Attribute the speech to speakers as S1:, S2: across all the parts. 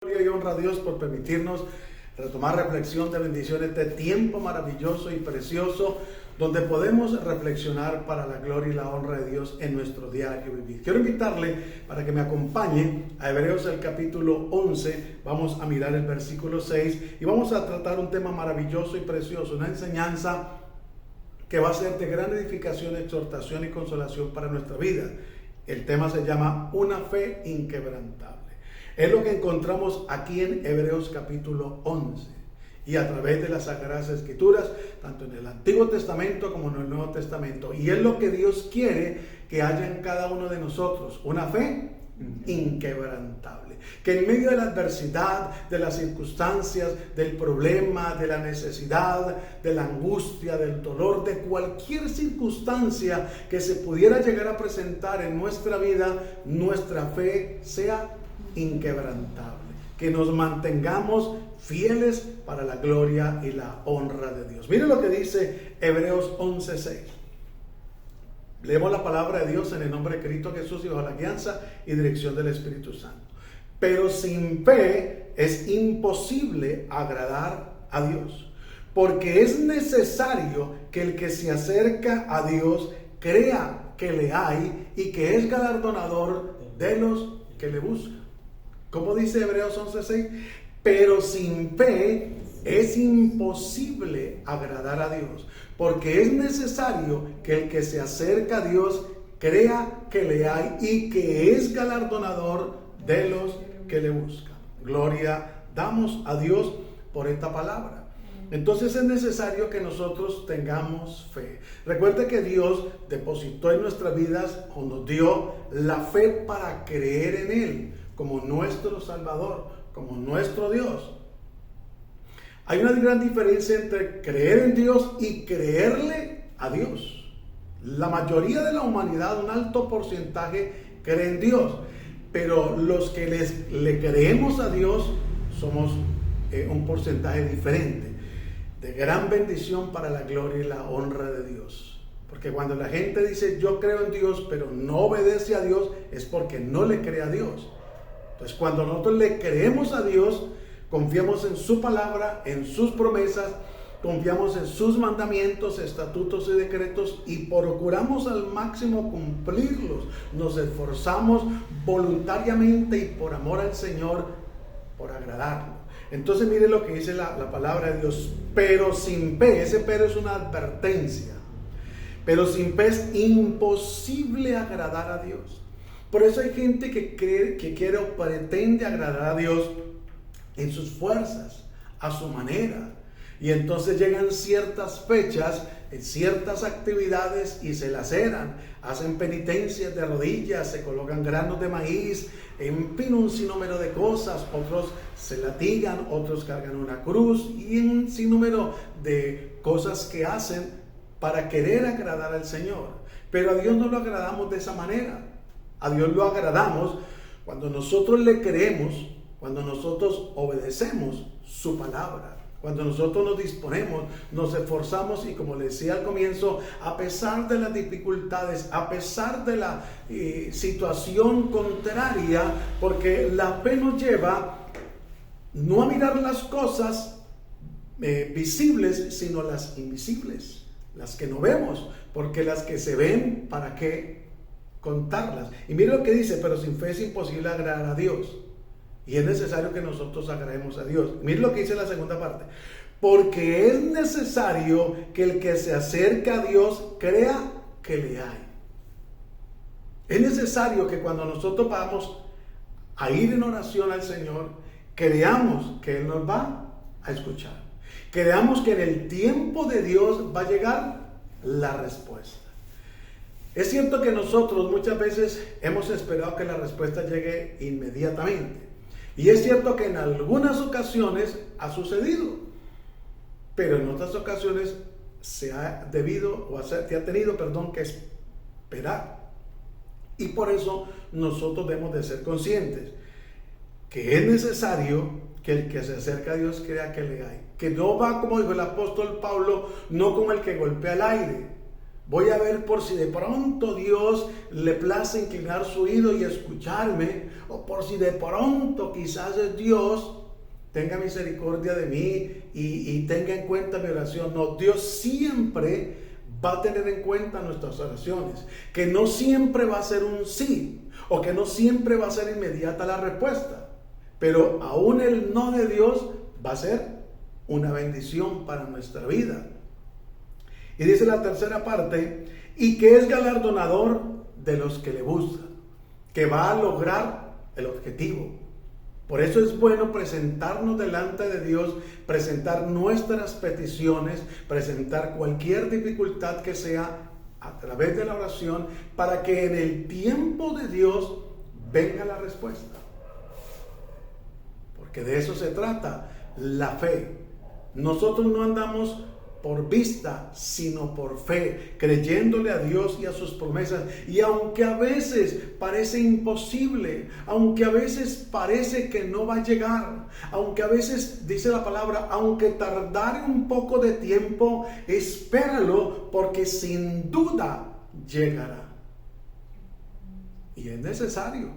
S1: Gloria y honra a Dios por permitirnos retomar reflexión de bendiciones de tiempo maravilloso y precioso donde podemos reflexionar para la gloria y la honra de Dios en nuestro diario vivir. Quiero invitarle para que me acompañe a Hebreos el capítulo 11. Vamos a mirar el versículo 6 y vamos a tratar un tema maravilloso y precioso, una enseñanza que va a ser de gran edificación, exhortación y consolación para nuestra vida. El tema se llama Una fe inquebrantable. Es lo que encontramos aquí en Hebreos capítulo 11 y a través de las Sagradas Escrituras, tanto en el Antiguo Testamento como en el Nuevo Testamento. Y es lo que Dios quiere que haya en cada uno de nosotros, una fe inquebrantable. Que en medio de la adversidad, de las circunstancias, del problema, de la necesidad, de la angustia, del dolor, de cualquier circunstancia que se pudiera llegar a presentar en nuestra vida, nuestra fe sea inquebrantable, que nos mantengamos fieles para la gloria y la honra de Dios. Mire lo que dice Hebreos 11:6. Leemos la palabra de Dios en el nombre de Cristo Jesús y bajo la guianza y dirección del Espíritu Santo. Pero sin fe es imposible agradar a Dios, porque es necesario que el que se acerca a Dios crea que le hay y que es galardonador de los que le buscan. ¿Cómo dice Hebreos 11:6? Pero sin fe es imposible agradar a Dios, porque es necesario que el que se acerca a Dios crea que le hay y que es galardonador de los que le buscan. Gloria damos a Dios por esta palabra. Entonces es necesario que nosotros tengamos fe. Recuerde que Dios depositó en nuestras vidas o nos dio la fe para creer en Él como nuestro Salvador, como nuestro Dios. Hay una gran diferencia entre creer en Dios y creerle a Dios. La mayoría de la humanidad, un alto porcentaje, cree en Dios, pero los que le creemos a Dios somos un porcentaje diferente, de gran bendición para la gloria y la honra de Dios. Porque cuando la gente dice yo creo en Dios, pero no obedece a Dios, es porque no le cree a Dios. Entonces, cuando nosotros le creemos a Dios, confiamos en su palabra, en sus promesas, confiamos en sus mandamientos, estatutos y decretos y procuramos al máximo cumplirlos. Nos esforzamos voluntariamente y por amor al Señor, por agradarlo. Entonces, mire lo que dice la palabra de Dios. Pero sin fe, ese pero es una advertencia. Pero sin fe es imposible agradar a Dios. Por eso hay gente que cree, que quiere o pretende agradar a Dios en sus fuerzas, a su manera. Y entonces llegan ciertas fechas, en ciertas actividades y se laceran, hacen penitencias de rodillas, se colocan granos de maíz, en fin, un sinnúmero de cosas. Otros se latigan, otros cargan una cruz y un sinnúmero de cosas que hacen para querer agradar al Señor. Pero a Dios no lo agradamos de esa manera. A Dios lo agradamos cuando nosotros le creemos, cuando nosotros obedecemos su palabra, cuando nosotros nos disponemos, nos esforzamos y, como le decía al comienzo, a pesar de las dificultades, a pesar de la situación contraria, porque la fe nos lleva no a mirar las cosas visibles, sino las invisibles, las que no vemos, porque las que se ven, ¿para qué contarlas? Y mire lo que dice, pero sin fe es imposible agradar a Dios. Y es necesario que nosotros agrademos a Dios. Mire lo que dice la segunda parte. Porque es necesario que el que se acerca a Dios crea que le hay. Es necesario que cuando nosotros vamos a ir en oración al Señor, creamos que Él nos va a escuchar. Creamos que en el tiempo de Dios va a llegar la respuesta. Es cierto que nosotros muchas veces hemos esperado que la respuesta llegue inmediatamente. Y es cierto que en algunas ocasiones ha sucedido. Pero en otras ocasiones se ha tenido que esperar. Y por eso nosotros debemos de ser conscientes que es necesario que el que se acerca a Dios crea que le hay. Que no va, como dijo el apóstol Pablo, no como el que golpea el aire. Voy a ver por si de pronto Dios le place inclinar su oído y escucharme, o por si de pronto quizás Dios tenga misericordia de mí y tenga en cuenta mi oración. No, Dios siempre va a tener en cuenta nuestras oraciones, que no siempre va a ser un sí, o que no siempre va a ser inmediata la respuesta, pero aún el no de Dios va a ser una bendición para nuestra vida. Y dice la tercera parte, y que es galardonador de los que le buscan, que va a lograr el objetivo. Por eso es bueno presentarnos delante de Dios, presentar nuestras peticiones, presentar cualquier dificultad que sea a través de la oración, para que en el tiempo de Dios venga la respuesta. Porque de eso se trata la fe. Nosotros no andamos por vista, sino por fe, creyéndole a Dios y a sus promesas. Y aunque a veces parece imposible, aunque a veces parece que no va a llegar, aunque a veces, dice la palabra, aunque tardare un poco de tiempo, espéralo, porque sin duda llegará. Y es necesario.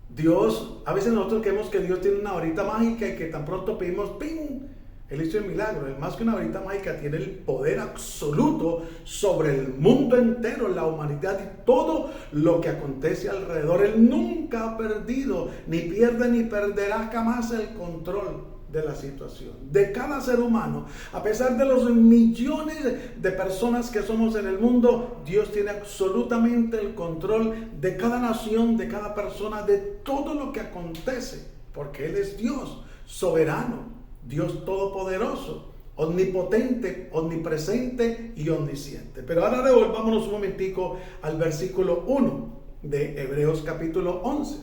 S1: Dios, a veces nosotros creemos que Dios tiene una varita mágica y que tan pronto pedimos, ¡ping!, Él hizo el milagro. Él, más que una varita mágica, tiene el poder absoluto sobre el mundo entero, la humanidad y todo lo que acontece alrededor. Él nunca ha perdido, ni pierde ni perderá jamás el control de la situación, de cada ser humano. A pesar de los millones de personas que somos en el mundo, Dios tiene absolutamente el control de cada nación, de cada persona, de todo lo que acontece, porque Él es Dios soberano, Dios todopoderoso, omnipotente, omnipresente y omnisciente. Pero ahora devolvámonos un momentico al versículo 1 de Hebreos capítulo 11.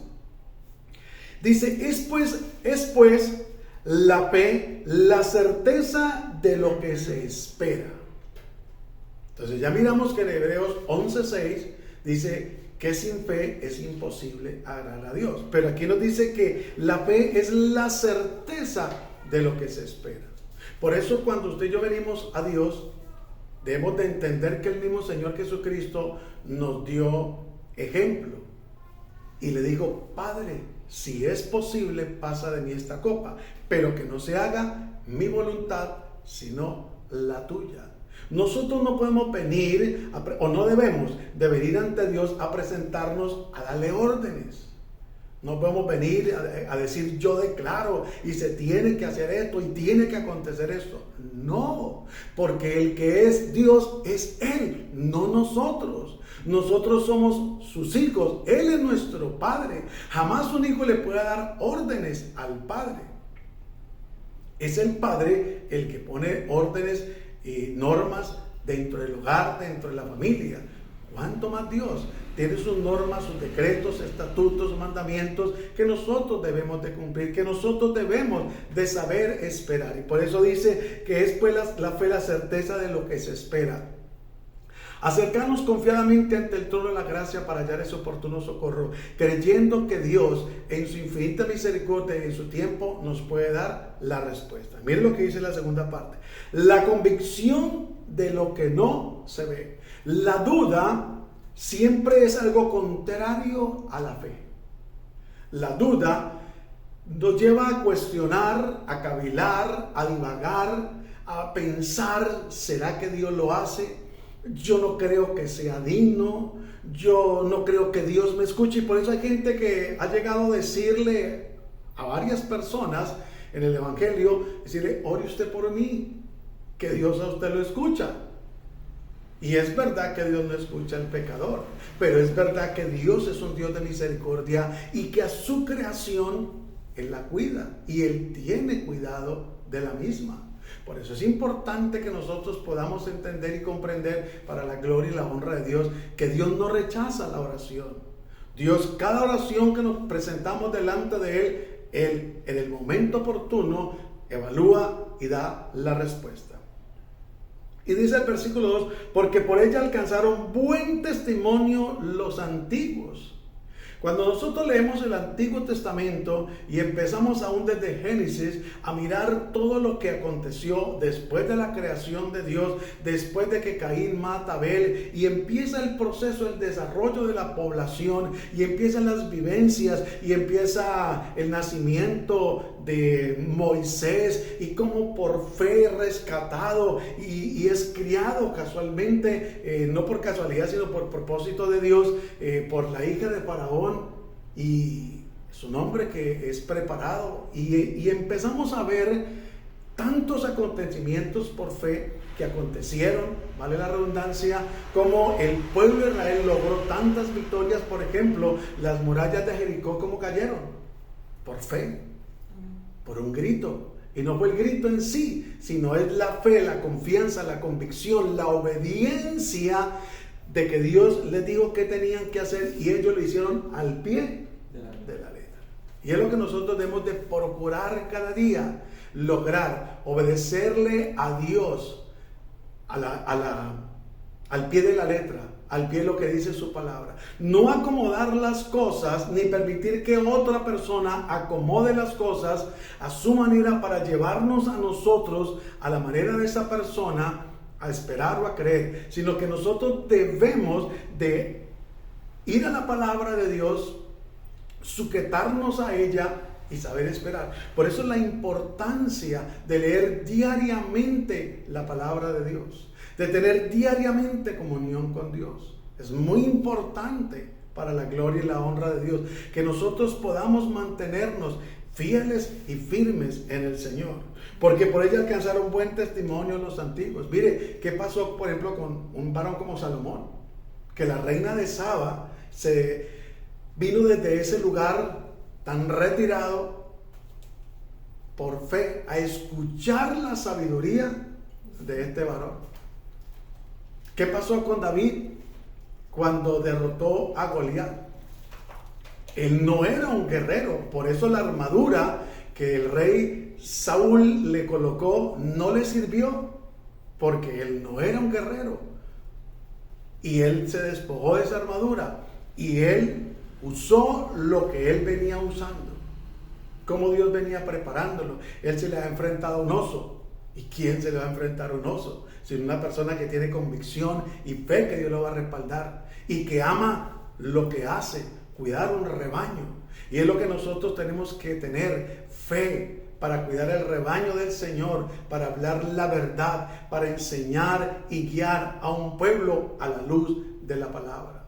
S1: Dice, es pues la fe, la certeza de lo que se espera. Entonces ya miramos que en Hebreos 11:6 dice que sin fe es imposible agradar a Dios. Pero aquí nos dice que la fe es la certeza de lo que se espera. Por eso cuando usted y yo venimos a Dios, debemos de entender que el mismo Señor Jesucristo nos dio ejemplo. Y le dijo, Padre, si es posible, pasa de mí esta copa, pero que no se haga mi voluntad, sino la tuya. Nosotros no podemos venir, o no debemos de venir ante Dios a presentarnos a darle órdenes. No podemos venir a decir yo declaro y se tiene que hacer esto y tiene que acontecer esto. No, porque el que es Dios es Él, no nosotros. Nosotros somos sus hijos, Él es nuestro Padre. Jamás un hijo le puede dar órdenes al Padre. Es el Padre el que pone órdenes y normas dentro del hogar, dentro de la familia. ¿Cuánto más Dios? Tiene sus normas, sus decretos, estatutos, mandamientos que nosotros debemos de cumplir, que nosotros debemos de saber esperar. Y por eso dice que es pues la fe, la certeza de lo que se espera. Acercarnos confiadamente ante el trono de la gracia para hallar ese oportuno socorro, creyendo que Dios en su infinita misericordia y en su tiempo nos puede dar la respuesta. Miren lo que dice la segunda parte. La convicción de lo que no se ve. La duda siempre es algo contrario a la fe. La duda nos lleva a cuestionar, a cavilar, a divagar, a pensar, ¿será que Dios lo hace? Yo no creo que sea digno, yo no creo que Dios me escuche. Y por eso hay gente que ha llegado a decirle a varias personas en el Evangelio, decirle, ore usted por mí, que Dios a usted lo escucha. Y es verdad que Dios no escucha al pecador, pero es verdad que Dios es un Dios de misericordia y que a su creación Él la cuida y Él tiene cuidado de la misma. Por eso es importante que nosotros podamos entender y comprender, para la gloria y la honra de Dios, que Dios no rechaza la oración. Dios, cada oración que nos presentamos delante de Él en el momento oportuno evalúa y da la respuesta. Y dice el versículo 2, porque por ella alcanzaron buen testimonio los antiguos. Cuando nosotros leemos el Antiguo Testamento y empezamos aún desde Génesis a mirar todo lo que aconteció después de la creación de Dios, después de que Caín mata a Abel, y empieza el proceso, el desarrollo de la población, y empiezan las vivencias, y empieza el nacimiento de Moisés, y cómo por fe rescatado y es criado casualmente, no por casualidad sino por propósito de Dios, por la hija de Faraón, y es un hombre que es preparado, y empezamos a ver tantos acontecimientos por fe que acontecieron, vale la redundancia, como el pueblo de Israel logró tantas victorias. Por ejemplo, las murallas de Jericó, ¿cómo cayeron? Por fe, por un grito. Y no fue el grito en sí, sino es la fe, la confianza, la convicción, la obediencia de que Dios les dijo qué tenían que hacer, y ellos lo hicieron al pie de la letra. Y es lo que nosotros debemos de procurar cada día, lograr obedecerle a Dios al pie de la letra, al pie de lo que dice su palabra. No acomodar las cosas, ni permitir que otra persona acomode las cosas a su manera para llevarnos a nosotros a la manera de esa persona, a esperar o a creer, sino que nosotros debemos de ir a la palabra de Dios, sujetarnos a ella y saber esperar. Por eso la importancia de leer diariamente la palabra de Dios, de tener diariamente comunión con Dios. Es muy importante para la gloria y la honra de Dios que nosotros podamos mantenernos fieles y firmes en el Señor, porque por ella alcanzaron buen testimonio los antiguos. Mire, ¿qué pasó, por ejemplo, con un varón como Salomón? Que la reina de Saba se vino desde ese lugar tan retirado por fe a escuchar la sabiduría de este varón. ¿Qué pasó con David cuando derrotó a Goliat? Él no era un guerrero, por eso la armadura que el rey Saúl le colocó no le sirvió, porque él no era un guerrero. Y él se despojó de esa armadura y él usó lo que él venía usando, como Dios venía preparándolo. Él se le ha enfrentado a un oso. ¿Y quién se le va a enfrentar a un oso? Sino una persona que tiene convicción y fe que Dios lo va a respaldar y que ama lo que hace, cuidar un rebaño. Y es lo que nosotros tenemos que tener, fe para cuidar el rebaño del Señor, para hablar la verdad, para enseñar y guiar a un pueblo a la luz de la palabra.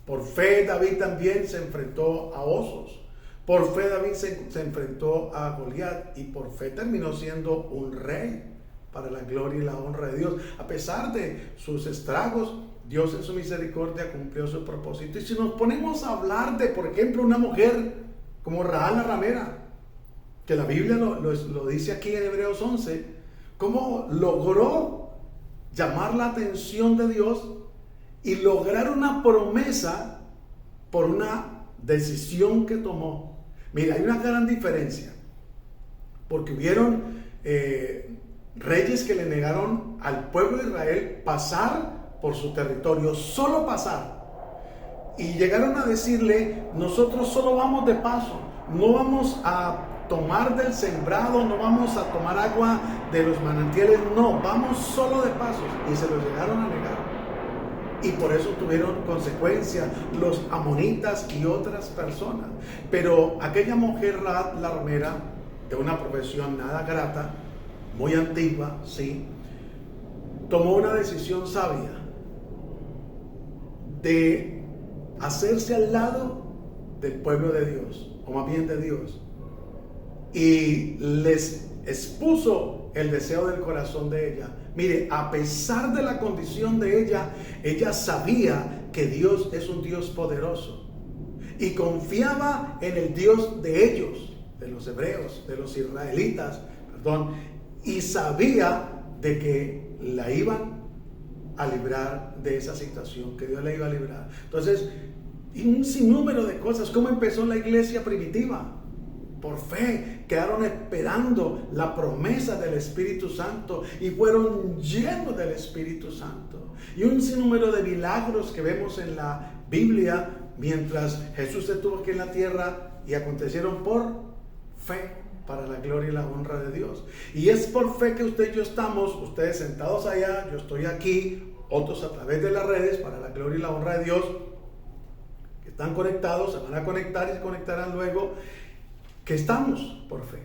S1: Por fe David también se enfrentó a osos. Por fe David se enfrentó a Goliat, y por fe terminó siendo un rey para la gloria y la honra de Dios. A pesar de sus estragos, Dios en su misericordia cumplió su propósito. Y si nos ponemos a hablar de, por ejemplo, una mujer como Rahab la ramera, que la Biblia lo dice aquí en Hebreos 11, cómo logró llamar la atención de Dios y lograr una promesa por una decisión que tomó. Mira, hay una gran diferencia, porque hubieron reyes que le negaron al pueblo de Israel pasar por su territorio, solo pasar, y llegaron a decirle: nosotros solo vamos de paso, no vamos a tomar del sembrado, no vamos a tomar agua de los manantiales, no, vamos solo de paso. Y se lo llegaron a negar, y por eso tuvieron consecuencias los amonitas y otras personas. Pero aquella mujer Rahab la ramera, de una profesión nada grata, muy antigua, sí, tomó una decisión sabia de hacerse al lado del pueblo de Dios, o más bien de Dios, y les expuso el deseo del corazón de ella. Mire, a pesar de la condición de ella, ella sabía que Dios es un Dios poderoso y confiaba en el Dios de ellos, de los hebreos, de los israelitas, y sabía de que la iban a librar de esa situación, que Dios la iba a librar. Entonces, un sinnúmero de cosas. ¿Cómo empezó la iglesia primitiva? Por fe, quedaron esperando la promesa del Espíritu Santo y fueron llenos del Espíritu Santo. Y un sinnúmero de milagros que vemos en la Biblia mientras Jesús estuvo aquí en la tierra y acontecieron por fe, para la gloria y la honra de Dios. Y es por fe que usted y yo estamos, ustedes sentados allá, yo estoy aquí, otros a través de las redes, para la gloria y la honra de Dios, que están conectados, se van a conectar y se conectarán luego, que estamos por fe,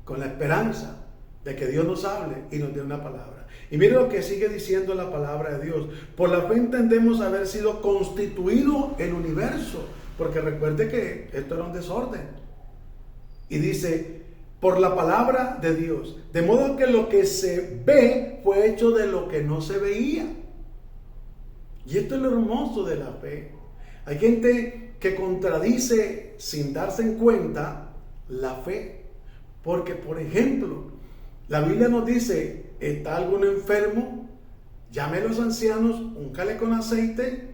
S1: con la esperanza de que Dios nos hable y nos dé una palabra. Y mire lo que sigue diciendo la palabra de Dios: por la fe entendemos haber sido constituido el universo, porque recuerde que esto era un desorden. Y dice, por la palabra de Dios, de modo que lo que se ve fue hecho de lo que no se veía. Y esto es lo hermoso de la fe. Hay gente que contradice sin darse en cuenta la fe, porque por ejemplo, la Biblia nos dice, ¿está alguno enfermo? Llame a los ancianos, úncale con aceite,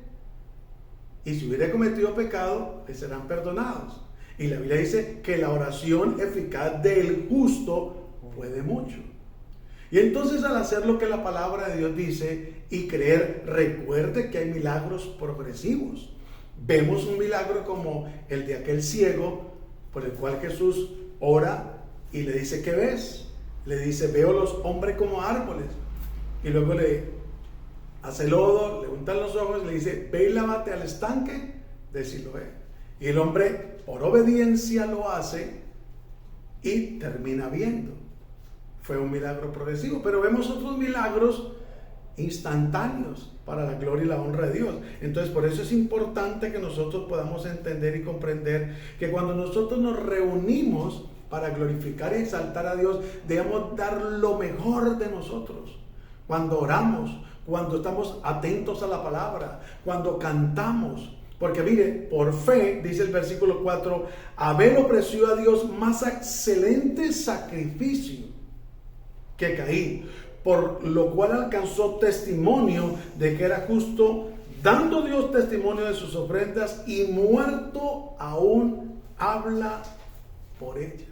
S1: y si hubiera cometido pecado, le serán perdonados. Y la Biblia dice que la oración eficaz del justo puede mucho. Y entonces, al hacer lo que la palabra de Dios dice y creer, recuerde que hay milagros progresivos. Vemos un milagro como el de aquel ciego, por el cual Jesús ora y le dice, ¿qué ves? Le dice, veo los hombres como árboles. Y luego le hace lodo, le untan los ojos y le dice, ve y lávate al estanque de Siloé. Y el hombre, por obediencia, lo hace y termina viendo. Fue un milagro progresivo, pero vemos otros milagros instantáneos para la gloria y la honra de Dios. Entonces, por eso es importante que nosotros podamos entender y comprender que cuando nosotros nos reunimos para glorificar y exaltar a Dios, debemos dar lo mejor de nosotros. Cuando oramos, cuando estamos atentos a la palabra, cuando cantamos. Porque mire, por fe, dice el versículo 4, Abel ofreció a Dios más excelente sacrificio que Caín, por lo cual alcanzó testimonio de que era justo, dando Dios testimonio de sus ofrendas, y muerto aún habla por ella.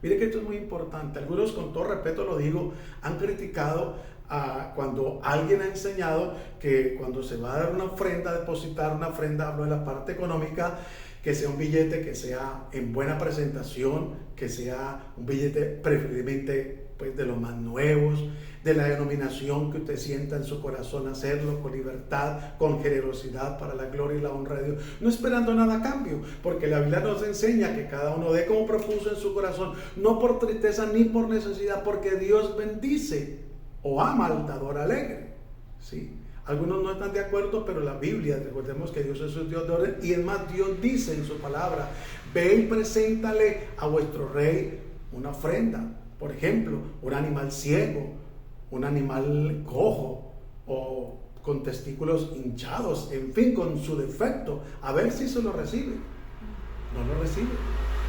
S1: Mire que esto es muy importante. Algunos, con todo respeto lo digo, han criticado cuando alguien ha enseñado que cuando se va a dar una ofrenda, depositar una ofrenda, hablo de la parte económica, que sea un billete que sea en buena presentación, que sea un billete preferiblemente pues de los más nuevos, de la denominación que usted sienta en su corazón, hacerlo con libertad, con generosidad para la gloria y la honra de Dios, no esperando nada a cambio, porque la Biblia nos enseña que cada uno dé como propuso en su corazón, no por tristeza ni por necesidad, porque Dios bendice o ama al dador alegre. ¿Sí? Algunos no están de acuerdo, pero la Biblia, recordemos que Dios es un Dios de orden, y es más, Dios dice en su palabra, ve y preséntale a vuestro rey una ofrenda, por ejemplo, un animal ciego, un animal cojo o con testículos hinchados, en fin, con su defecto, a ver si se lo recibe. No lo recibe.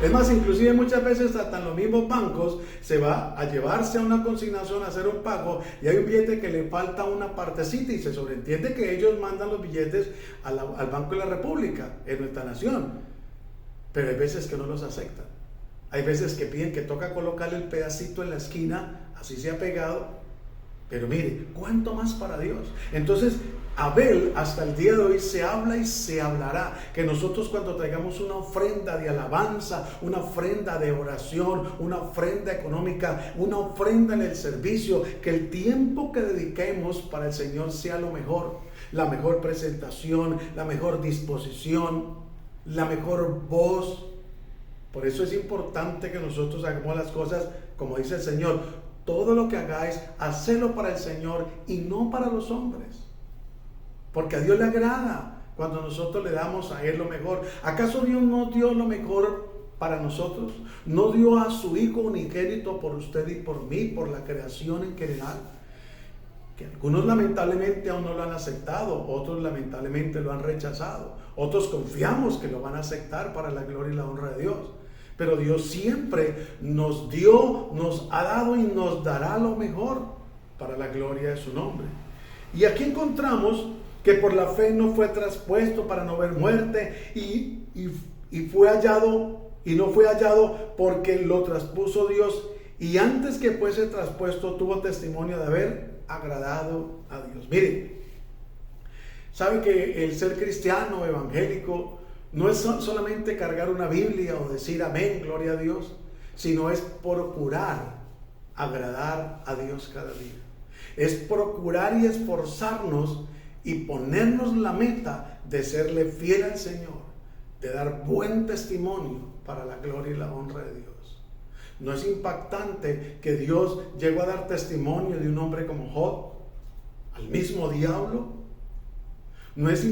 S1: Es más, inclusive muchas veces hasta en los mismos bancos se va a llevarse a una consignación, a hacer un pago, y hay un billete que le falta una partecita y se sobreentiende que ellos mandan los billetes al Banco de la República, en nuestra nación, pero hay veces que no los aceptan. Hay veces que piden que toca colocarle el pedacito en la esquina, así se ha pegado, pero mire, ¿cuánto más para Dios? Entonces, Abel, hasta el día de hoy se habla y se hablará que nosotros, cuando traigamos una ofrenda de alabanza, una ofrenda de oración, una ofrenda económica, una ofrenda en el servicio, que el tiempo que dediquemos para el Señor sea lo mejor, la mejor presentación, la mejor disposición, la mejor voz. Por eso es importante que nosotros hagamos las cosas como dice el Señor: todo lo que hagáis, hacedlo para el Señor y no para los hombres. Porque a Dios le agrada cuando nosotros le damos a Él lo mejor. ¿Acaso Dios no dio lo mejor para nosotros? ¿No dio a su Hijo unigénito por usted y por mí, por la creación en general? Que algunos lamentablemente aún no lo han aceptado, otros lamentablemente lo han rechazado, otros confiamos que lo van a aceptar para la gloria y la honra de Dios. Pero Dios siempre nos dio, nos ha dado y nos dará lo mejor para la gloria de su nombre. Y aquí encontramos que por la fe no fue traspuesto para no ver muerte, y fue hallado, y no fue hallado porque lo traspuso Dios, y antes que fuese traspuesto tuvo testimonio de haber agradado a Dios. Mire, Sabe que el ser cristiano evangélico no es solamente cargar una Biblia o decir amén, gloria a Dios, sino es procurar agradar a Dios cada día. Es procurar y esforzarnos y ponernos la meta de serle fiel al Señor, de dar buen testimonio para la gloria y la honra de Dios. ¿No es impactante que Dios llegó a dar testimonio de un hombre como Job, al mismo diablo? ¿No es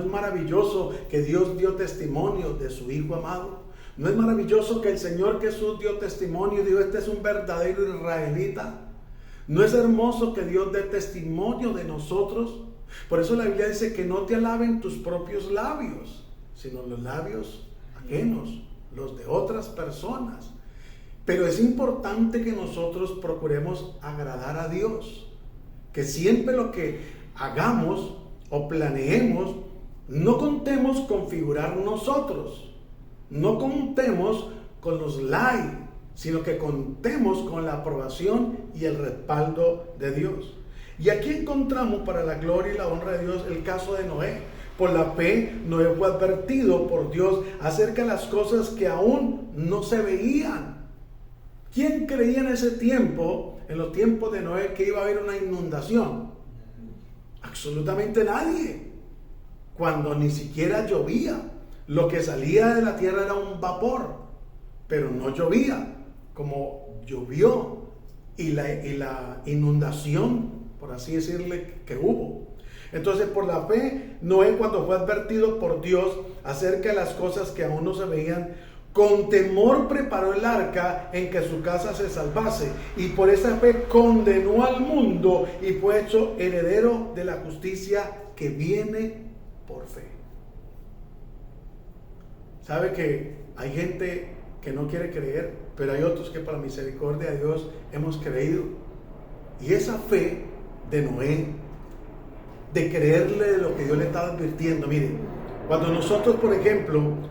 S1: maravilloso que Dios dio testimonio de su Hijo amado? ¿No es maravilloso que el Señor Jesús dio testimonio y dijo, este es un verdadero israelita? ¿No es hermoso que Dios dé testimonio de nosotros? Por eso la Biblia dice que no te alaben tus propios labios, sino los labios ajenos, los de otras personas. Pero es importante que nosotros procuremos agradar a Dios, que siempre lo que hagamos o planeemos, no contemos con figurar nosotros, no contemos con los likes, sino que contemos con la aprobación y el respaldo de Dios. Y aquí encontramos, para la gloria y la honra de Dios, el caso de Noé. Por la fe, Noé fue advertido por Dios acerca de las cosas que aún no se veían. ¿Quién creía en ese tiempo, en los tiempos de Noé, que iba a haber una inundación? Absolutamente nadie. Cuando ni siquiera llovía, lo que salía de la tierra era un vapor, pero no llovía como llovió, y la inundación, por así decirle, que hubo. Entonces, por la fe, Noé, cuando fue advertido por Dios acerca de las cosas que aún no se veían, con temor preparó el arca en que su casa se salvase, y por esa fe condenó al mundo y fue hecho heredero de la justicia que viene por fe. ¿Sabe que hay gente que no quiere creer, pero hay otros que por la misericordia de Dios hemos creído? Y esa fe de Noé, de creerle de lo que Dios le estaba advirtiendo. Miren, cuando nosotros, por ejemplo,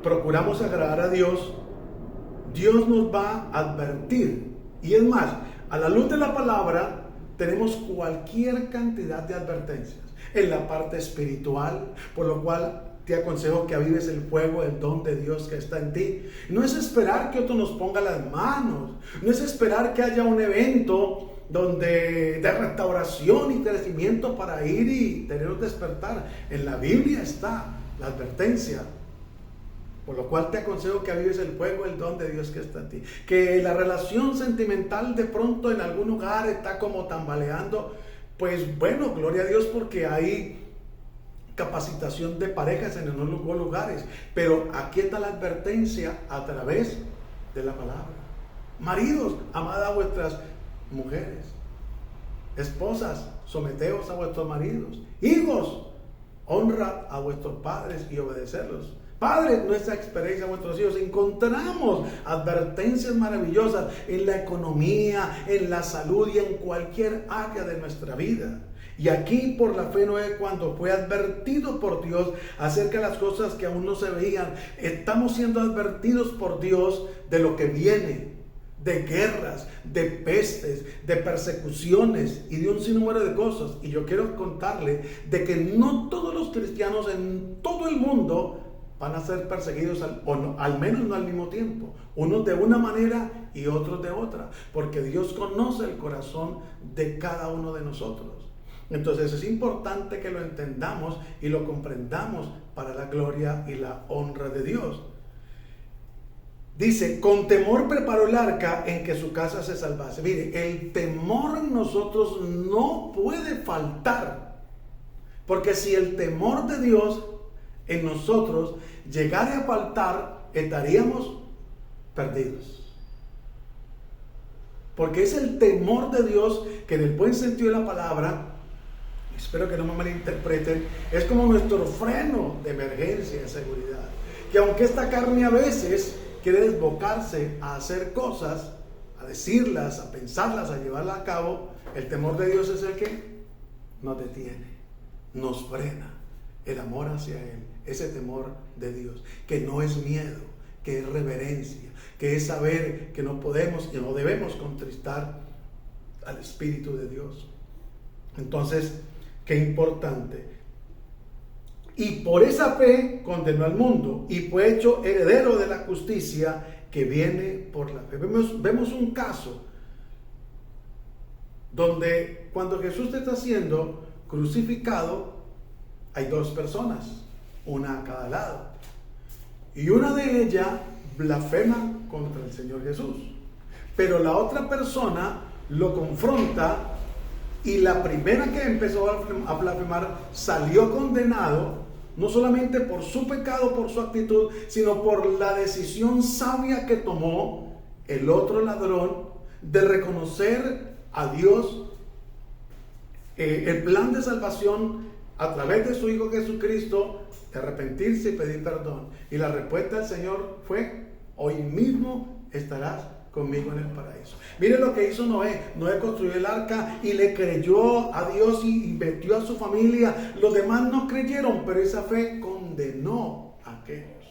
S1: procuramos agradar a Dios, Dios nos va a advertir. Y es más, a la luz de la palabra tenemos cualquier cantidad de advertencias en la parte espiritual, por lo cual te aconsejo que avives el fuego, el don de Dios que está en ti. No es esperar que otro nos ponga las manos, no es esperar que haya un evento de restauración y crecimiento para ir y tener un despertar. En la Biblia está la advertencia, por lo cual te aconsejo que avives el fuego, el don de Dios que está en ti. Que la relación sentimental de pronto en algún lugar está como tambaleando, pues bueno, gloria a Dios, porque hay capacitación de parejas en algunos lugares, pero aquí está la advertencia a través de la palabra. Maridos, amad a vuestras mujeres. Esposas, someteos a vuestros maridos. Hijos, honra a vuestros padres y obedecerlos. Padres, nuestra experiencia a vuestros hijos. Encontramos advertencias maravillosas en la economía, en la salud y en cualquier área de nuestra vida. Y aquí, por la fe, Noé, cuando fue advertido por Dios acerca de las cosas que aún no se veían, estamos siendo advertidos por Dios de lo que viene, de guerras, de pestes, de persecuciones y de un sinnúmero de cosas. Y yo quiero contarle de que no todos los cristianos en todo el mundo van a ser perseguidos, al menos no al mismo tiempo, unos de una manera y otros de otra, porque Dios conoce el corazón de cada uno de nosotros. Entonces es importante que lo entendamos y lo comprendamos para la gloria y la honra de Dios. Dice, con temor preparó el arca en que su casa se salvase. Mire, el temor en nosotros no puede faltar, porque si el temor de Dios en nosotros llegara a faltar, estaríamos perdidos. Porque es el temor de Dios que, en el buen sentido de la palabra, espero que no me malinterpreten, es como nuestro freno de emergencia, de seguridad. Que aunque esta carne a veces quiere desbocarse a hacer cosas, a decirlas, a pensarlas, a llevarlas a cabo, el temor de Dios es el que nos detiene, nos frena. El amor hacia Él, ese temor de Dios, que no es miedo, que es reverencia, que es saber que no podemos y no debemos contristar al Espíritu de Dios. Entonces, qué importante Y por esa fe condenó al mundo y fue hecho heredero de la justicia que viene por la fe. Vemos un caso donde cuando Jesús está siendo crucificado, hay dos personas, una a cada lado. Y una de ellas blasfema contra el Señor Jesús. Pero la otra persona lo confronta y la primera que empezó a blasfemar salió condenado, no solamente por su pecado, por su actitud, sino por la decisión sabia que tomó el otro ladrón de reconocer a Dios, el plan de salvación a través de su Hijo Jesucristo, de arrepentirse y pedir perdón. Y la respuesta del Señor fue: hoy mismo estarás conmigo en el paraíso. Mire lo que hizo Noé. Noé construyó el arca y le creyó a Dios y metió a su familia. Los demás no creyeron, pero esa fe condenó a aquellos.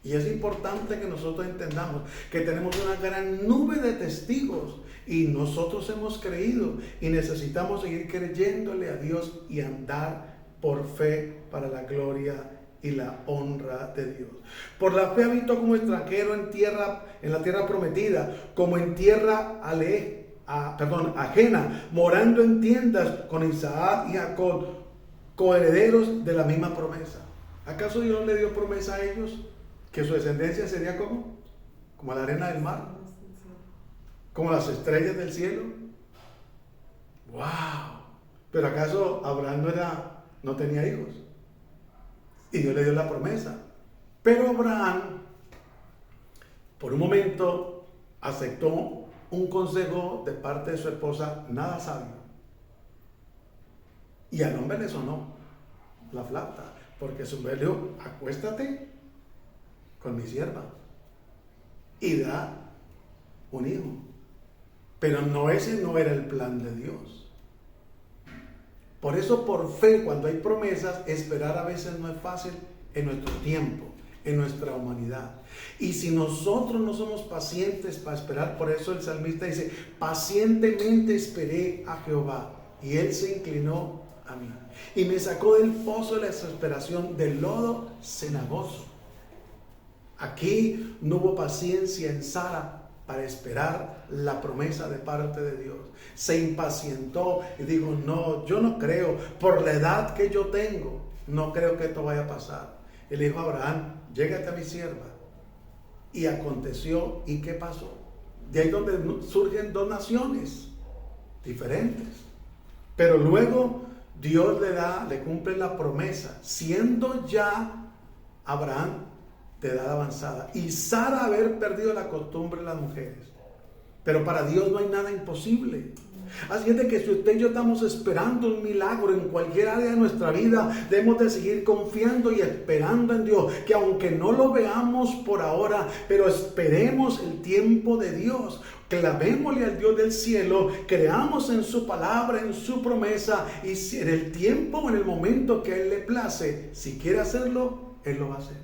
S1: Y es importante que nosotros entendamos que tenemos una gran nube de testigos y nosotros hemos creído y necesitamos seguir creyéndole a Dios y andar por fe para la gloria y la honra de Dios. Por la fe habitó como extranjero en la tierra prometida, como en tierra ajena, morando en tiendas con Isaac y Jacob, coherederos de la misma promesa. ¿Acaso Dios le dio promesa a ellos que su descendencia sería como la arena del mar, como las estrellas del cielo? ¡Wow! Pero ¿acaso Abraham no tenía hijos? Y Dios le dio la promesa. Pero Abraham, por un momento, aceptó un consejo de parte de su esposa nada sabio. Y al hombre le sonó la flauta, porque su mujer le dijo: acuéstate con mi sierva y da un hijo. Pero ese no era el plan de Dios. Por eso, por fe, cuando hay promesas, esperar a veces no es fácil en nuestro tiempo, en nuestra humanidad. Y si nosotros no somos pacientes para esperar, por eso el salmista dice: pacientemente esperé a Jehová y él se inclinó a mí y me sacó del pozo de la desesperación, del lodo cenagoso. Aquí no hubo paciencia en Sara para esperar la promesa de parte de Dios. Se impacientó y dijo: no, yo no creo, por la edad que yo tengo, no creo que esto vaya a pasar. Y le dijo a Abraham: llégate a mi sierva. Y aconteció, ¿y qué pasó? De ahí donde surgen dos naciones diferentes. Pero luego Dios le cumple la promesa, siendo ya Abraham de edad avanzada y Sara haber perdido la costumbre de las mujeres. Pero para Dios no hay nada imposible. Así es de que si usted y yo estamos esperando un milagro en cualquier área de nuestra vida, debemos de seguir confiando y esperando en Dios, que aunque no lo veamos por ahora, pero esperemos el tiempo de Dios. Clamémosle al Dios del cielo, creamos en su palabra, en su promesa, y si en el tiempo o en el momento que a Él le place, si quiere hacerlo, Él lo va a hacer.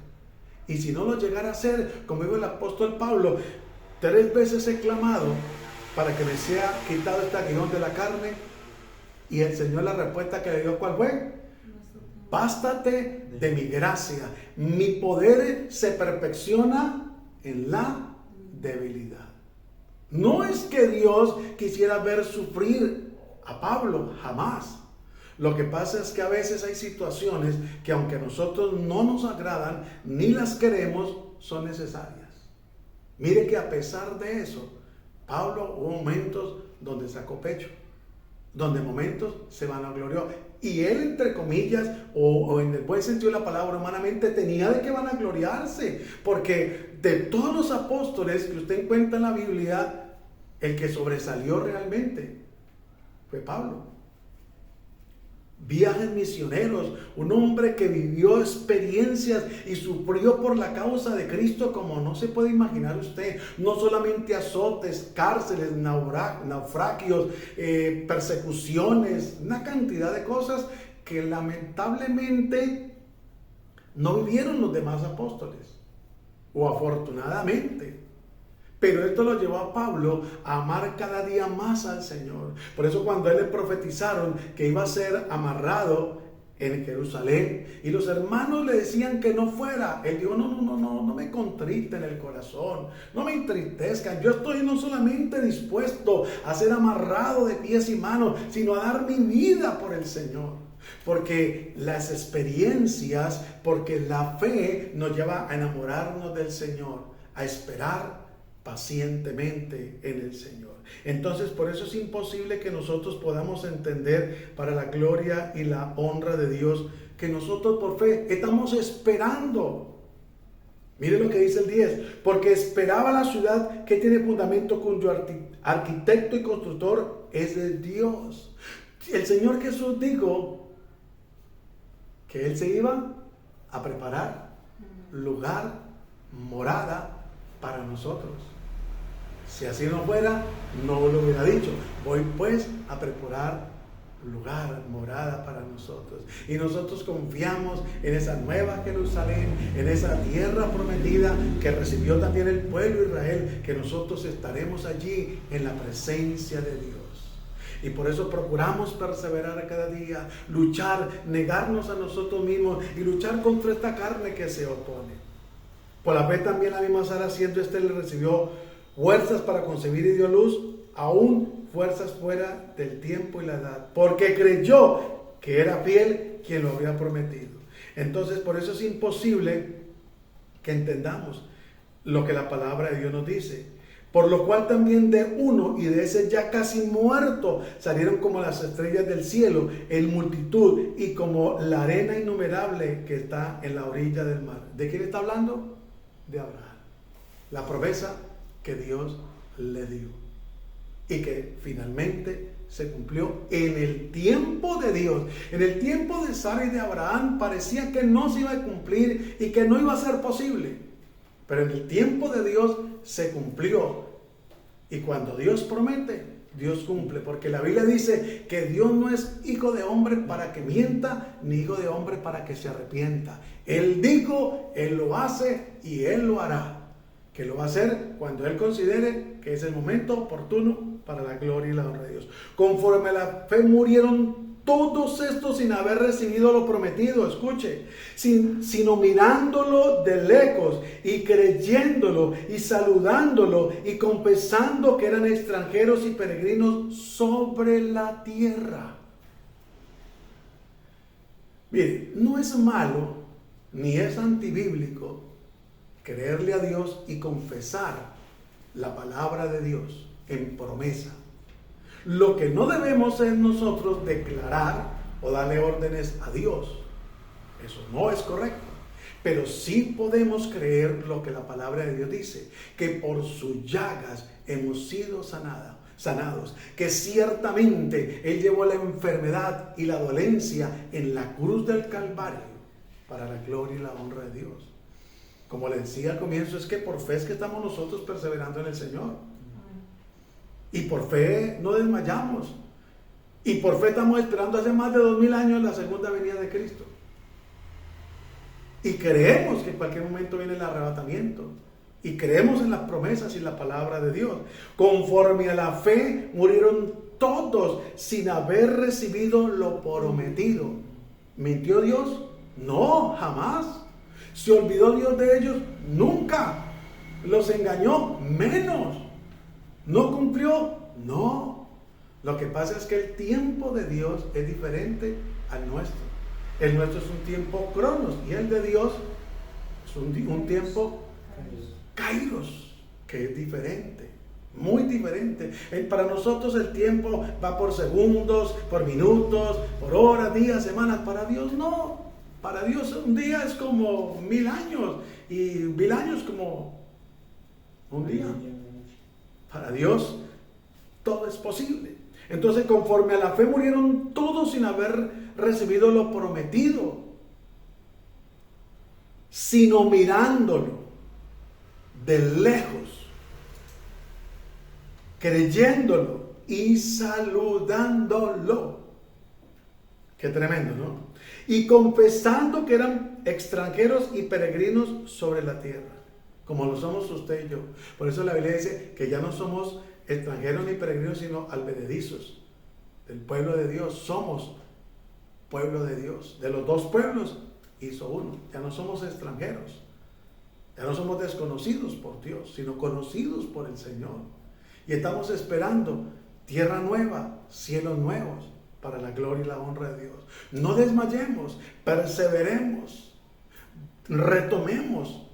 S1: Y si no lo llegara a hacer, como dijo el apóstol Pablo: 3 veces he clamado para que me sea quitado este aguijón de la carne. Y el Señor, la respuesta que le dio, ¿cuál fue? Bástate de mi gracia, mi poder se perfecciona en la debilidad. No es que Dios quisiera ver sufrir a Pablo, jamás. Lo que pasa es que a veces hay situaciones que, aunque a nosotros no nos agradan ni las queremos, son necesarias. Mire que a pesar de eso, Pablo hubo momentos donde sacó pecho, donde momentos se vanaglorió. Y él, entre comillas, o en el buen sentido de la palabra, humanamente, tenía de qué vanagloriarse. Porque de todos los apóstoles que usted encuentra en la Biblia, el que sobresalió realmente fue Pablo. Viajes misioneros, un hombre que vivió experiencias y sufrió por la causa de Cristo como no se puede imaginar usted. No solamente azotes, cárceles, naufragios, persecuciones, una cantidad de cosas que lamentablemente no vivieron los demás apóstoles, o afortunadamente. Pero esto lo llevó a Pablo a amar cada día más al Señor. Por eso cuando a él le profetizaron que iba a ser amarrado en Jerusalén, y los hermanos le decían que no fuera. Él dijo, no me contriten el corazón, no me entristezcan. Yo estoy no solamente dispuesto a ser amarrado de pies y manos, sino a dar mi vida por el Señor. Porque las experiencias, porque la fe nos lleva a enamorarnos del Señor, a esperar pacientemente en el Señor. Entonces, por eso es imposible que nosotros podamos entender, para la gloria y la honra de Dios, que nosotros por fe estamos esperando. Mire lo que dice el 10, porque esperaba la ciudad que tiene fundamento, cuyo arquitecto y constructor es el Dios. El Señor Jesús dijo que Él se iba a preparar lugar, morada para nosotros. Si así no fuera, no lo hubiera dicho. Voy pues a preparar lugar, morada para nosotros. Y nosotros confiamos en esa nueva Jerusalén, en esa tierra prometida que recibió también el pueblo de Israel, que nosotros estaremos allí en la presencia de Dios. Y por eso procuramos perseverar cada día, luchar, negarnos a nosotros mismos y luchar contra esta carne que se opone. Por la fe también la misma Sara, siendo estéril, recibió fuerzas para concebir y dio luz, aún fuerzas fuera del tiempo y la edad, porque creyó que era fiel quien lo había prometido. Entonces, por eso es imposible que entendamos lo que la palabra de Dios nos dice. Por lo cual también de uno, y de ese ya casi muerto, salieron como las estrellas del cielo en multitud, y como la arena innumerable que está en la orilla del mar. ¿De quién está hablando? De Abraham. La promesa que Dios le dio y que finalmente se cumplió en el tiempo de Dios. En el tiempo de Sara y de Abraham parecía que no se iba a cumplir y que no iba a ser posible, pero en el tiempo de Dios se cumplió. Y cuando Dios promete, Dios cumple, porque la Biblia dice que Dios no es hijo de hombre para que mienta, ni hijo de hombre para que se arrepienta. Él dijo, Él lo hace y Él lo hará. Que lo va a hacer cuando Él considere que es el momento oportuno para la gloria y la honra de Dios. Conforme a la fe murieron todos estos sin haber recibido lo prometido, escuche, sino mirándolo de lejos y creyéndolo y saludándolo y confesando que eran extranjeros y peregrinos sobre la tierra. Mire, no es malo ni es antibíblico creerle a Dios y confesar la palabra de Dios en promesa. Lo que no debemos es nosotros declarar o darle órdenes a Dios. Eso no es correcto. Pero sí podemos creer lo que la palabra de Dios dice, que por sus llagas hemos sido sanados, que ciertamente Él llevó la enfermedad y la dolencia en la cruz del Calvario para la gloria y la honra de Dios. Como le decía al comienzo, es que por fe es que estamos nosotros perseverando en el Señor. Y por fe no desmayamos. Y por fe estamos esperando hace más de 2000 años la segunda venida de Cristo. Y creemos que en cualquier momento viene el arrebatamiento. Y creemos en las promesas y la palabra de Dios. Conforme a la fe murieron todos sin haber recibido lo prometido. ¿Mintió Dios? No, jamás. ¿Se olvidó Dios de ellos? Nunca. ¿Los engañó? Menos. ¿No cumplió? No. Lo que pasa es que el tiempo de Dios es diferente al nuestro. El nuestro es un tiempo cronos y el de Dios es un tiempo kairos, que es diferente, muy diferente. Para nosotros el tiempo va por segundos, por minutos, por horas, días, semanas. Para Dios no. Para Dios un día es como 1000 años y 1000 años como un día. Para Dios todo es posible. Entonces, conforme a la fe murieron todos sin haber recibido lo prometido, sino mirándolo de lejos, creyéndolo y saludándolo. Qué tremendo, ¿no? Y confesando que eran extranjeros y peregrinos sobre la tierra, como lo somos usted y yo. Por eso la Biblia dice que ya no somos extranjeros ni peregrinos, sino advenedizos del pueblo de Dios. Somos pueblo de Dios. De los dos pueblos hizo uno. Ya no somos extranjeros. Ya no somos desconocidos por Dios, sino conocidos por el Señor. Y estamos esperando tierra nueva, cielos nuevos, para la gloria y la honra de Dios. No desmayemos, perseveremos, retomemos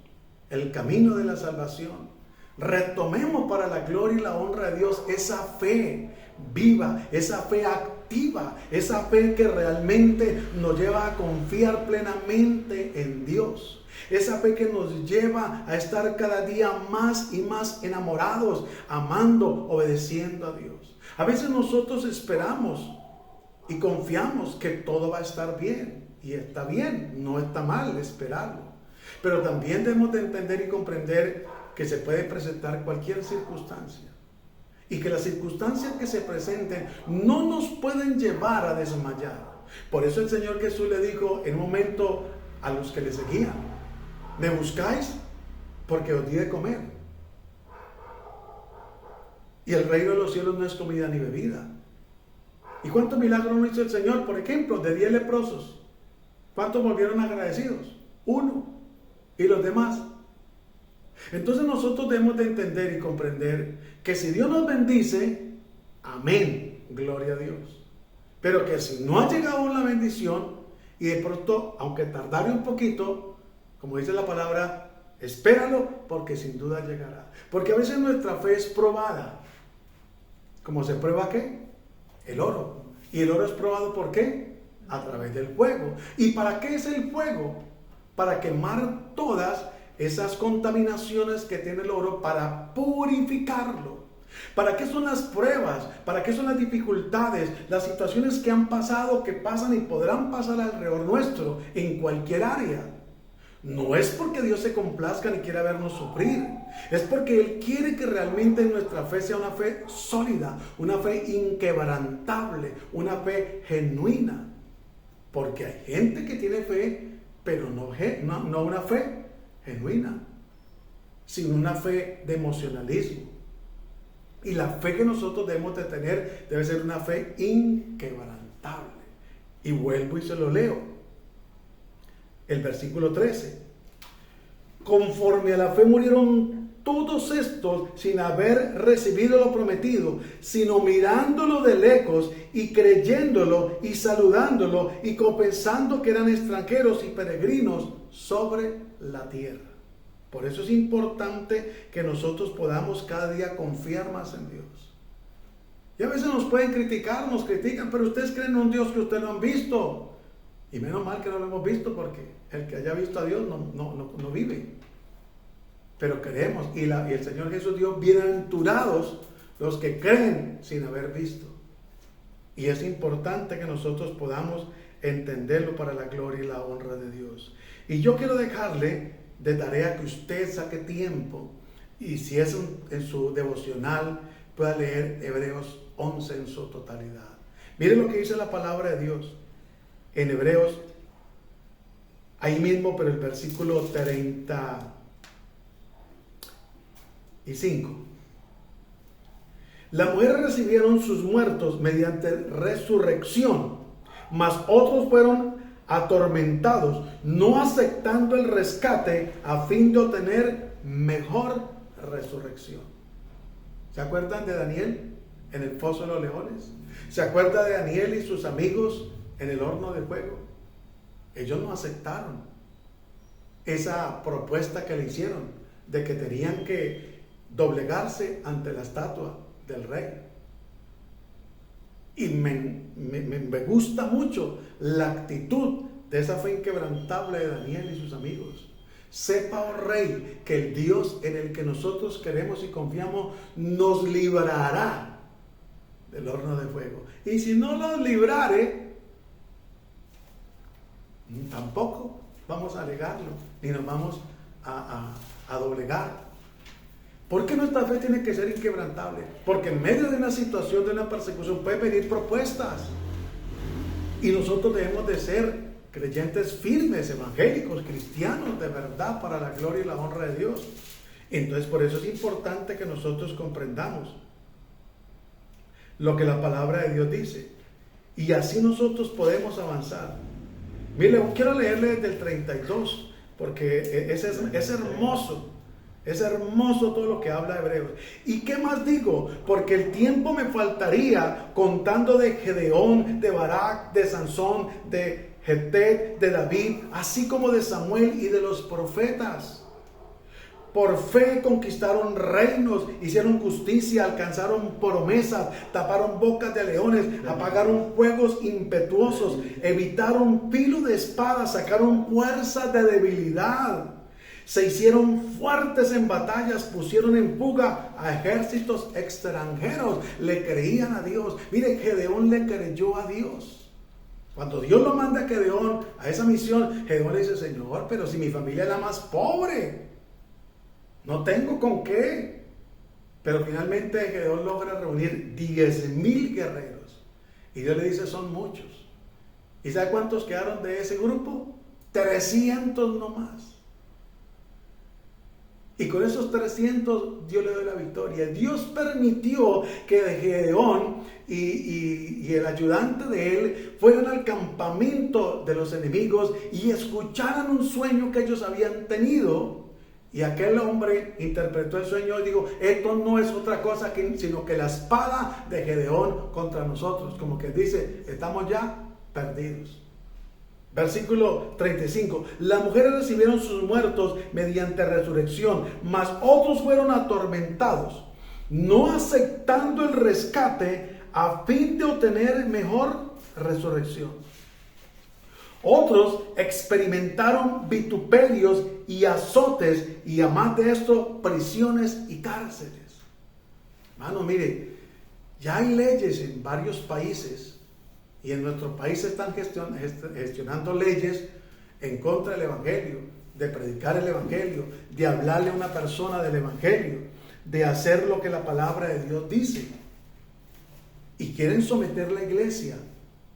S1: el camino de la salvación. Retomemos para la gloria y la honra de Dios esa fe viva, esa fe activa, esa fe que realmente nos lleva a confiar plenamente en Dios. Esa fe que nos lleva a estar cada día más y más enamorados, amando, obedeciendo a Dios. A veces nosotros esperamos y confiamos que todo va a estar bien. Y está bien, no está mal esperarlo. Pero también debemos de entender y comprender que se puede presentar cualquier circunstancia. Y que las circunstancias que se presenten no nos pueden llevar a desmayar. Por eso el Señor Jesús le dijo en un momento a los que le seguían: ¿me buscáis? Porque os di de comer. Y el reino de los cielos no es comida ni bebida. ¿Y cuántos milagros no hizo el Señor? Por ejemplo, de 10 leprosos, ¿cuántos volvieron agradecidos? 1. ¿Y los demás? Entonces nosotros debemos de entender y comprender que si Dios nos bendice, amén, gloria a Dios. Pero que si no ha llegado aún la bendición, y de pronto, aunque tardare un poquito, como dice la palabra, espéralo, porque sin duda llegará. Porque a veces nuestra fe es probada. ¿Cómo se prueba qué? El oro. ¿Y el oro es probado por qué? A través del fuego. ¿Y para qué es el fuego? Para quemar todas esas contaminaciones que tiene el oro, para purificarlo. ¿Para qué son las pruebas? ¿Para qué son las dificultades? Las situaciones que han pasado, que pasan y podrán pasar alrededor nuestro, en cualquier área. No es porque Dios se complazca ni quiera vernos sufrir. Es porque Él quiere que realmente nuestra fe sea una fe sólida, una fe inquebrantable, una fe genuina. Porque hay gente que tiene fe, pero no una fe genuina, sino una fe de emocionalismo. Y la fe que nosotros debemos de tener debe ser una fe inquebrantable. Y vuelvo y se lo leo. El versículo 13. Conforme a la fe murieron todos estos sin haber recibido lo prometido, sino mirándolo de lejos y creyéndolo y saludándolo y confesando que eran extranjeros y peregrinos sobre la tierra. Por eso es importante que nosotros podamos cada día confiar más en Dios. Y a veces nos pueden criticar, nos critican, pero ustedes creen en un Dios que ustedes no han visto. Y menos mal que no lo hemos visto, porque el que haya visto a Dios no vive. Pero creemos, y el Señor Jesús dijo: bienaventurados los que creen sin haber visto. Y es importante que nosotros podamos entenderlo para la gloria y la honra de Dios. Y yo quiero dejarle de tarea que usted saque tiempo, y si es en su devocional, pueda leer Hebreos 11 en su totalidad. Miren lo que dice la palabra de Dios en Hebreos, ahí mismo, pero el versículo 35. Las mujeres recibieron sus muertos mediante resurrección, mas otros fueron atormentados, no aceptando el rescate a fin de obtener mejor resurrección. ¿Se acuerdan de Daniel en el foso de los leones? ¿Se acuerdan de Daniel y sus amigos en el horno de fuego? Ellos no aceptaron esa propuesta que le hicieron de que tenían que doblegarse ante la estatua del rey. Y me gusta mucho la actitud de esa fe inquebrantable de Daniel y sus amigos. Sepa, oh rey, que el Dios en el que nosotros queremos y confiamos nos librará del horno de fuego. Y si no nos librare, tampoco vamos a negarlo, ni nos vamos a doblegar. ¿Por qué nuestra fe tiene que ser inquebrantable? Porque en medio de una situación, de una persecución, puede venir propuestas. Y nosotros debemos de ser creyentes firmes, evangélicos, cristianos de verdad, para la gloria y la honra de Dios. Entonces, por eso es importante que nosotros comprendamos lo que la palabra de Dios dice. Y así nosotros podemos avanzar. Mire, quiero leerle desde el 32, porque es hermoso. Es hermoso todo lo que habla Hebreos. ¿Y qué más digo? Porque el tiempo me faltaría contando de Gedeón, de Barak, de Sansón, de Jefté, de David, así como de Samuel y de los profetas. Por fe conquistaron reinos, hicieron justicia, alcanzaron promesas, taparon bocas de leones, apagaron fuegos impetuosos, evitaron filo de espada, sacaron fuerza de debilidad. Se hicieron fuertes en batallas, pusieron en fuga a ejércitos extranjeros, le creían a Dios. Mire, Gedeón le creyó a Dios. Cuando Dios lo manda a Gedeón a esa misión, Gedeón le dice: Señor, pero si mi familia es la más pobre, no tengo con qué. Pero finalmente Gedeón logra reunir 10,000 guerreros. Y Dios le dice: son muchos. ¿Y sabe cuántos quedaron de ese grupo? 300 nomás. Y con esos 300 Dios le dio la victoria. Dios permitió que Gedeón y el ayudante de él fueran al campamento de los enemigos y escucharan un sueño que ellos habían tenido. Y aquel hombre interpretó el sueño y dijo: esto no es otra cosa sino que la espada de Gedeón contra nosotros. Como que dice: estamos ya perdidos. Versículo 35. Las mujeres recibieron sus muertos mediante resurrección, mas otros fueron atormentados, no aceptando el rescate a fin de obtener mejor resurrección. Otros experimentaron vituperios y azotes, y además de esto, prisiones y cárceles. Hermano, mire, ya hay leyes en varios países. Y en nuestro país se están gestionando leyes en contra del Evangelio, de predicar el Evangelio, de hablarle a una persona del Evangelio, de hacer lo que la palabra de Dios dice. Y quieren someter la iglesia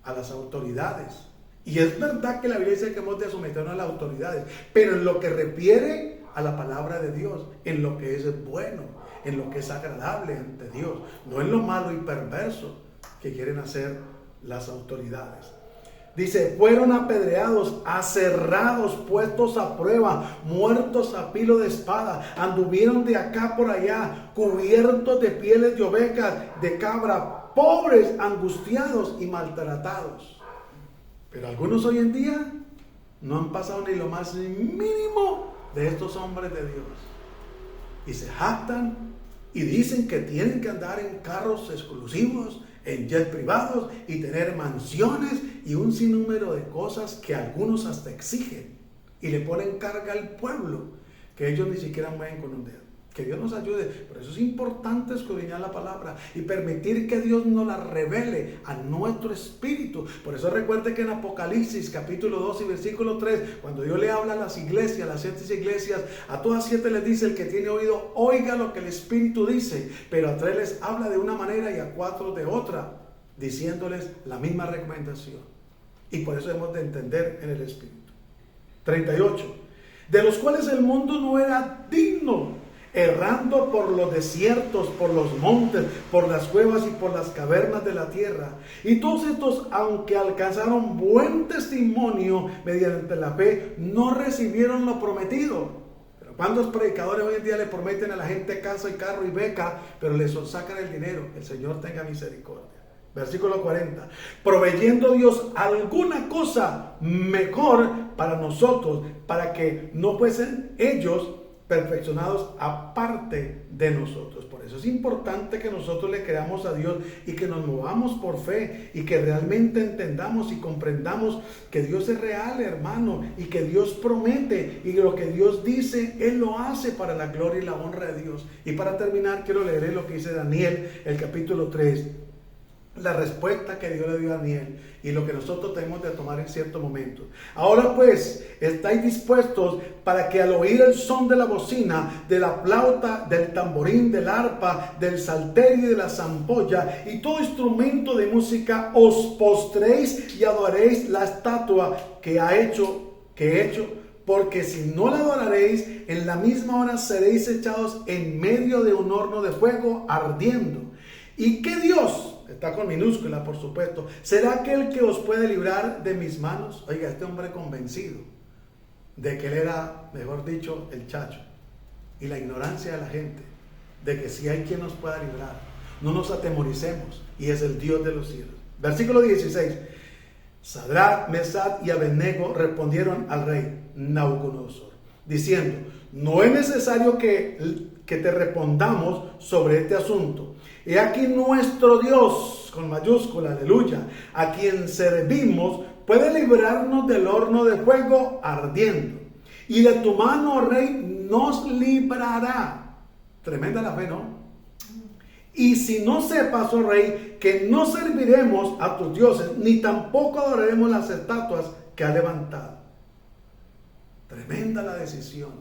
S1: a las autoridades. Y es verdad que la Biblia dice que hemos de someternos a las autoridades, pero en lo que refiere a la palabra de Dios, en lo que es bueno, en lo que es agradable ante Dios, no en lo malo y perverso que quieren hacer las autoridades. Dice: fueron apedreados, aserrados, puestos a prueba, muertos a filo de espada, anduvieron de acá por allá, cubiertos de pieles de ovejas, de cabra, pobres, angustiados y maltratados. Pero algunos hoy en día no han pasado ni lo más mínimo de estos hombres de Dios, y se jactan y dicen que tienen que andar en carros exclusivos, en jet privados, y tener mansiones y un sinnúmero de cosas que algunos hasta exigen y le ponen carga al pueblo que ellos ni siquiera mueven con un dedo. Que Dios nos ayude. Por eso es importante escudriñar la palabra y permitir que Dios nos la revele a nuestro espíritu. Por eso recuerde que en Apocalipsis capítulo 2 y versículo 3, cuando Dios le habla a las iglesias, las 7 iglesias, a todas 7 les dice: el que tiene oído, oiga lo que el Espíritu dice. Pero a 3 les habla de una manera y a 4 de otra, diciéndoles la misma recomendación. Y por eso hemos de entender en el Espíritu. 38. De los cuales el mundo no era digno, errando por los desiertos, por los montes, por las cuevas y por las cavernas de la tierra. Y todos estos, aunque alcanzaron buen testimonio mediante la fe, no recibieron lo prometido. Pero ¿cuántos predicadores hoy en día le prometen a la gente casa y carro y beca, pero les sacan el dinero? El Señor tenga misericordia. Versículo 40. Proveyendo Dios alguna cosa mejor para nosotros, para que no fuesen ellos perfeccionados aparte de nosotros. Por eso es importante que nosotros le creamos a Dios y que nos movamos por fe y que realmente entendamos y comprendamos que Dios es real, hermano, y que Dios promete, y lo que Dios dice, Él lo hace para la gloria y la honra de Dios. Y para terminar, quiero leer lo que dice Daniel, el capítulo 3. La respuesta que Dios le dio a Daniel y lo que nosotros tenemos de tomar en cierto momento. Ahora pues, estáis dispuestos para que al oír el son de la bocina, de la flauta, del tamborín, del arpa, del salterio y de la zampolla y todo instrumento de música, os postréis y adoréis la estatua que he hecho, porque si no la adoraréis, en la misma hora seréis echados en medio de un horno de fuego ardiendo. ¿Y qué Dios? está con minúscula por supuesto, será aquel que os puede librar de mis manos. Oiga, este hombre convencido de que él era, mejor dicho, el chacho, y la ignorancia de la gente, de que si hay quien nos pueda librar, no nos atemoricemos, y es el Dios de los cielos. Versículo 16. Sadrach, Mesach y Abednego respondieron al rey Nabucodonosor, diciendo: no es necesario que te respondamos sobre este asunto. He aquí nuestro Dios, con mayúscula, aleluya, a quien servimos, puede librarnos del horno de fuego ardiendo, y de tu mano, oh rey, nos librará. Tremenda la fe, ¿no? Y si no sepas, oh rey, que no serviremos a tus dioses, ni tampoco adoraremos las estatuas que ha levantado. Tremenda la decisión,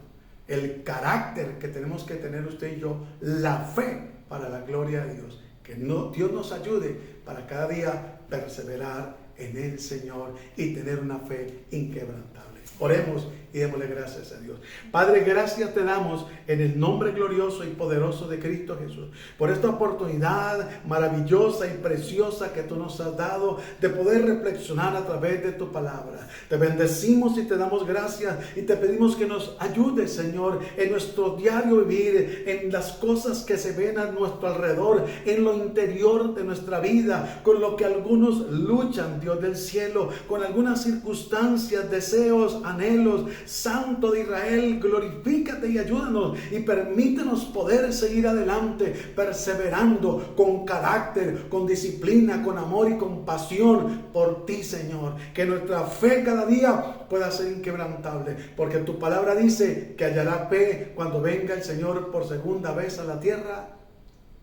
S1: el carácter que tenemos que tener usted y yo, la fe para la gloria de Dios. Que Dios nos ayude para cada día perseverar en el Señor y tener una fe inquebrantable. Oremos y démosle gracias a Dios. Padre, gracias te damos en el nombre glorioso y poderoso de Cristo Jesús por esta oportunidad maravillosa y preciosa que tú nos has dado de poder reflexionar a través de tu palabra. Te bendecimos y te damos gracias y te pedimos que nos ayudes, Señor, en nuestro diario vivir, en las cosas que se ven a nuestro alrededor, en lo interior de nuestra vida, con lo que algunos luchan, Dios del cielo, con algunas circunstancias, deseos, anhelos. Santo de Israel, glorifícate y ayúdanos y permítenos poder seguir adelante, perseverando con carácter, con disciplina, con amor y con pasión por ti, Señor. Que nuestra fe cada día pueda ser inquebrantable, porque tu palabra dice que hallará fe cuando venga el Señor por segunda vez a la tierra,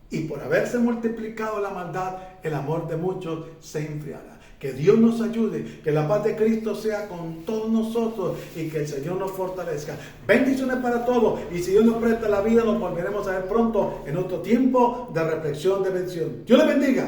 S1: y por haberse multiplicado la maldad, el amor de muchos se enfriará. Que Dios nos ayude, que la paz de Cristo sea con todos nosotros y que el Señor nos fortalezca. Bendiciones para todos, y si Dios nos presta la vida, nos volveremos a ver pronto en otro tiempo de reflexión, de bendición. Dios les bendiga.